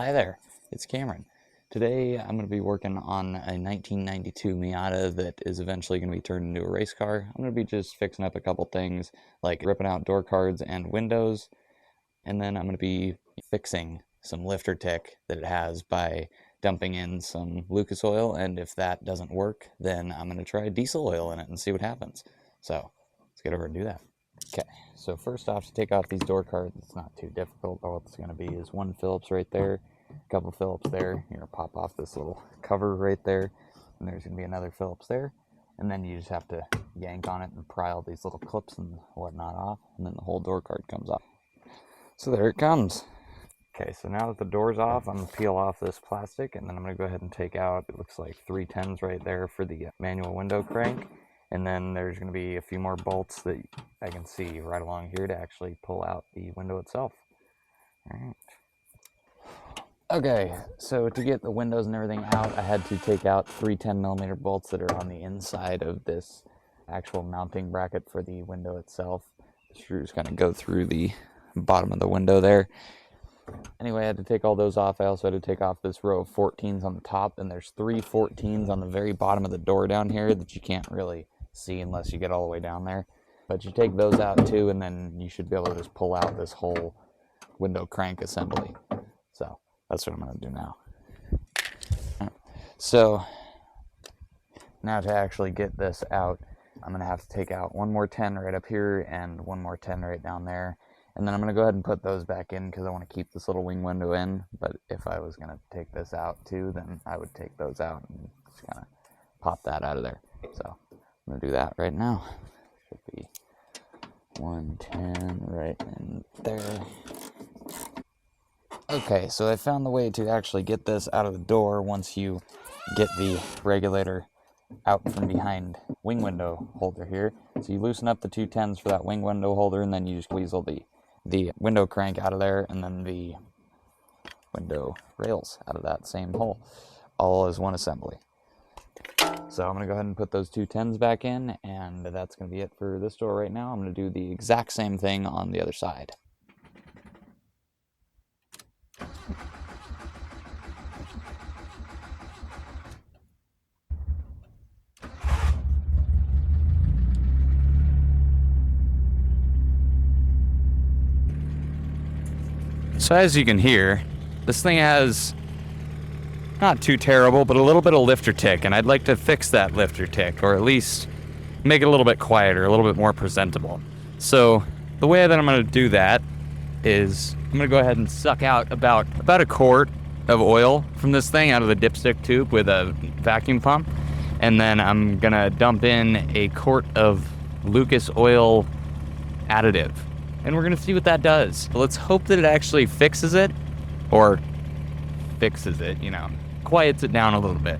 Hi there, it's Cameron. Today I'm going to be working on a 1992 Miata that is eventually going to be turned into a race car. I'm going to be just fixing up a couple things like ripping out door cards and windows, and then I'm going to be fixing some lifter tick that it has by dumping in some Lucas oil, and if that doesn't work, then I'm going to try diesel oil in it and see what happens. So let's get over and do that. Okay, so first off, to take off these door cards, it's not too difficult. All it's going to be is one Phillips right there, a couple Phillips there. You're going to pop off this little cover right there, and there's going to be another Phillips there. And then you just have to yank on it and pry all these little clips and whatnot off, and then the whole door card comes off. So there it comes. Okay, so now that the door's off, I'm going to peel off this plastic, and then I'm going to go ahead and take out, it looks like 310s right there for the manual window crank. And then there's going to be a few more bolts that I can see right along here to actually pull out the window itself. All right. Okay, so to get the windows and everything out, I had to take out 3 10mm bolts that are on the inside of this actual mounting bracket for the window itself. The screws kind of go through the bottom of the window there. Anyway, I had to take all those off. I also had to take off this row of 14s on the top, and there's 3 14s on the very bottom of the door down here that you can't really see unless you get all the way down there. But you take those out too, and then you should be able to just pull out this whole window crank assembly. So that's what I'm going to do now. So now to actually get this out, I'm going to have to take out one more 10 right up here and one more 10 right down there. And then I'm going to go ahead and put those back in because I want to keep this little wing window in. But if I was going to take this out too, then I would take those out and just kind of pop that out of there. So I'm going to do that right now. Should be 110 right in there. Okay, so I found the way to actually get this out of the door once you get the regulator out from behind wing window holder here. So you loosen up the 2 10s for that wing window holder, and then you just weasel the window crank out of there, and then the window rails out of that same hole, all as one assembly. So I'm going to go ahead and put those 2 10s back in, and that's going to be it for this door right now. I'm going to do the exact same thing on the other side. So as you can hear, this thing has not too terrible, but a little bit of lifter tick, and I'd like to fix that lifter tick, or at least make it a little bit quieter, a little bit more presentable. So the way that I'm going to do that is I'm going to go ahead and suck out about a quart of oil from this thing out of the dipstick tube with a vacuum pump, and then I'm going to dump in a quart of Lucas oil additive. And we're going to see what that does. Let's hope that it actually fixes it, or fixes it, you know, quiets it down a little bit.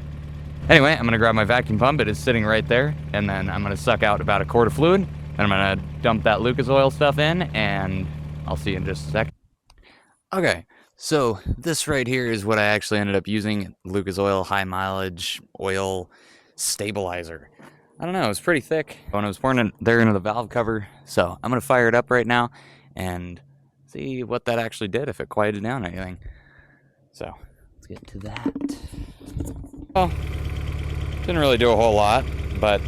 Anyway, I'm going to grab my vacuum pump. It is sitting right there. And then I'm going to suck out about a quart of fluid. And I'm going to dump that Lucas oil stuff in, and I'll see you in just a second. Okay, so this right here is what I actually ended up using. Lucas oil, high mileage oil stabilizer. I don't know, it was pretty thick when I was pouring it there into the valve cover. So I'm going to fire it up right now and see what that actually did, if it quieted down anything. So let's get to that. Well, didn't really do a whole lot, but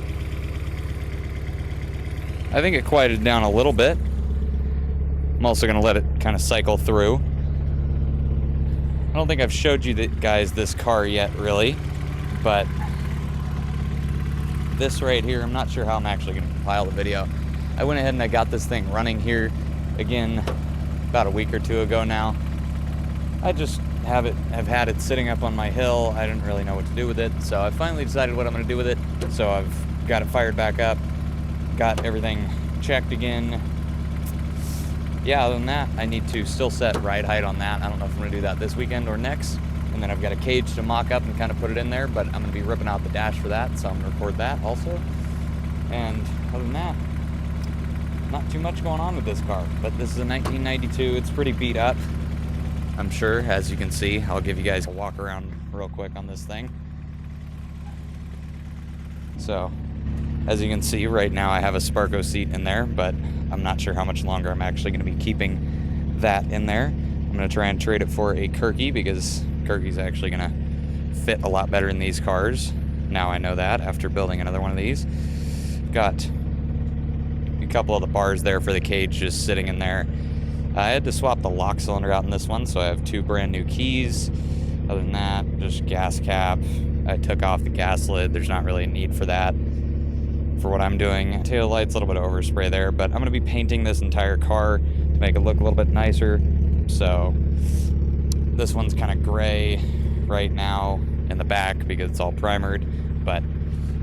I think it quieted down a little bit. I'm also going to let it kind of cycle through. I don't think I've showed you guys this car yet, really, but this right here, I'm not sure how I'm actually going to compile the video. I went ahead and I got this thing running here again about a week or two ago now. I just have had it sitting up on my hill. I didn't really know what to do with it, so I finally decided what I'm going to do with it. So I've got it fired back up, got everything checked again. Yeah, other than that, I need to still set ride height on that. I don't know if I'm going to do that this weekend or next. And then I've got a cage to mock up and kind of put it in there, but I'm going to be ripping out the dash for that, so I'm going to record that also. And other than that, not too much going on with this car, but this is a 1992. It's pretty beat up, I'm sure, as you can see. I'll give you guys a walk around real quick on this thing. So, as you can see, right now I have a Sparco seat in there, but I'm not sure how much longer I'm actually going to be keeping that in there. I'm going going to try and trade it for a Kirky because Kirky's actually going to fit a lot better in these cars. Now I know that after building another one of these. Got a couple of the bars there for the cage just sitting in there. I had to swap the lock cylinder out in this one, so I have 2 brand new keys. Other than that, just gas cap. I took off the gas lid. There's not really a need for that for what I'm doing. Tail lights, a little bit of overspray there, but I'm going to be painting this entire car to make it look a little bit nicer. So this one's kind of gray right now in the back because it's all primered, but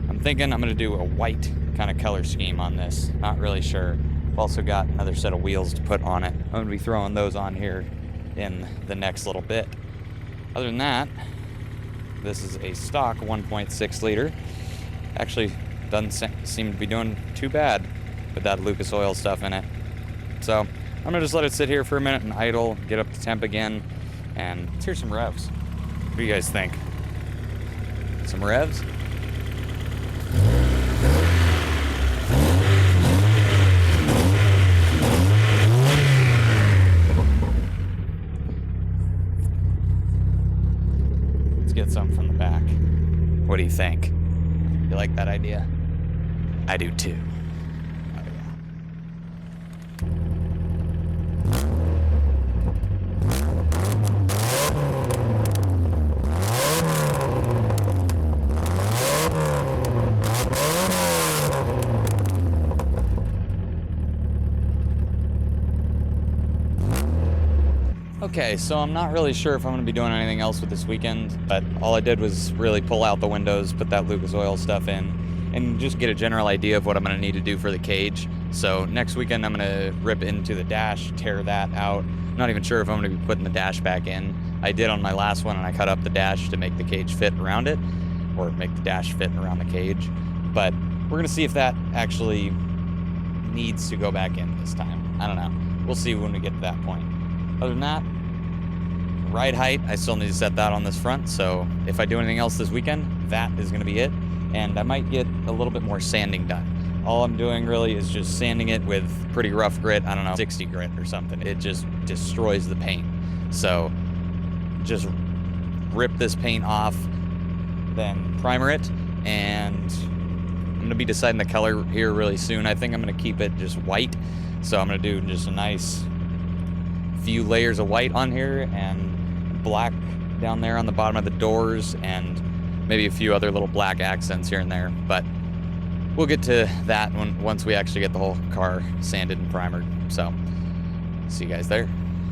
I'm thinking I'm going to do a white kind of color scheme on this. Not really sure. I've also got another set of wheels to put on it. I'm going to be throwing those on here in the next little bit. Other than that, this is a stock 1.6 liter. Actually doesn't seem to be doing too bad with that Lucas Oil stuff in it. So I'm going to just let it sit here for a minute and idle, get up to temp again, and let's hear some revs. What do you guys think? Some revs? Get some from the back. What do you think? You like that idea? I do too. Oh yeah. Okay, so I'm not really sure if I'm going to be doing anything else with this weekend, but all I did was really pull out the windows, put that Lucas Oil stuff in, and just get a general idea of what I'm going to need to do for the cage. So next weekend I'm going to rip into the dash, tear that out. I'm not even sure if I'm going to be putting the dash back in. I did on my last one, and I cut up the dash to make the cage fit around it, or make the dash fit around the cage. But we're going to see if that actually needs to go back in this time. I don't know. We'll see when we get to that point. Other than that, ride height, I still need to set that on this front, so if I do anything else this weekend, that is going to be it. And I might get a little bit more sanding done. All I'm doing really is just sanding it with pretty rough grit, I don't know, 60 grit or something. It just destroys the paint. So just rip this paint off, then primer it, and I'm going to be deciding the color here really soon. I think I'm going to keep it just white, so I'm going to do just a nice few layers of white on here and black down there on the bottom of the doors and maybe a few other little black accents here and there. But we'll get to that once we actually get the whole car sanded and primered. So see you guys there.